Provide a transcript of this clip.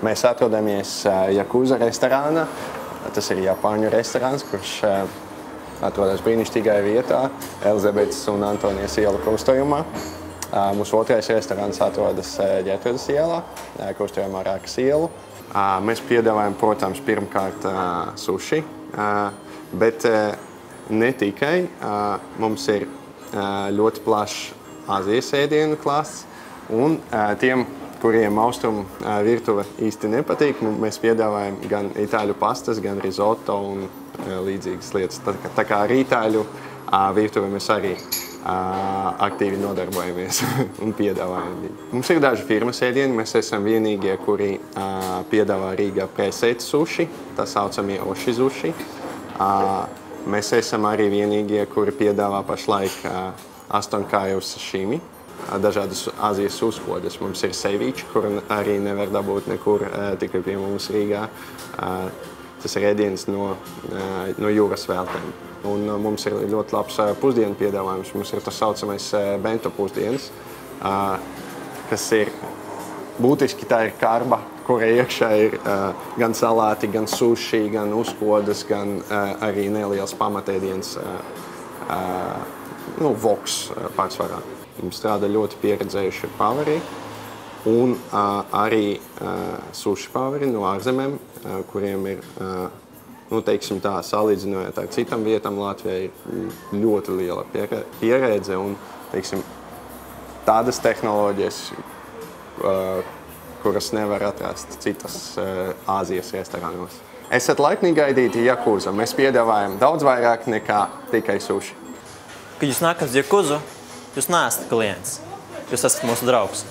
Mēs atrodamies Yakuza restorānā. Tas ir Japāņu restorāns, kurš atrodas brīnišķīgajā vietā, Elizabetes un Antonijas iela krustojumā. Mūsu otrais restorāns atrodas Ģetrūdas ielā, krustojumā ar Rākas ielu. Mēs piedāvājam, protams, pirmkārt suši, bet ne tikai. Mums ir ļoti plašs Āzijas ēdienu klāsts, un tiem, kuriem austrumu virtuve īsti nepatīk, mēs piedāvājam gan itāļu pastas, gan risotto un līdzīgas lietas. Tā kā ar itāļu virtuve mēs arī aktīvi nodarbojamies un piedāvājam. Mums ir daži firmas ēdieni. Mēs esam vienīgie, kuri piedāvā Rīgā presēt suši, tā saucamie oši suši. Mēs esam arī vienīgie, kuri piedāvā pašlaik astoņkāju sashimi, dažādas Āzijas uzkodas. Mums ir seviči, kur arī nevar dabūt nekur, tikai pie mums Rīgā. Tas ir ēdiens no jūras veltēm. Un mums ir ļoti labs pusdienu piedāvājums. Mums ir tas saucamais bento pusdienas, kas ir būtiski tā ir karba, kura iekšā ir gan salāti, gan suši, gan uzkodas, gan arī neliels pamatēdiens, voks pārsvarā. Mums strādā ļoti pieredzējuši pavari un arī suši pavari no ārzemēm, kuriem ir, teiksim tā, salīdzinot ar citām vietām, Latvijā ir ļoti liela pieredze un, teiksim, tādas tehnoloģijas, kuras nevar atrast citas Āzijas restorānos. Esat laipni gaidīti Yakuza. Mēs piedāvājam daudz vairāk nekā tikai suši. Kad jūs nākat uz Yakuzu, jūs neesat klients, jūs esat mūsu draugs.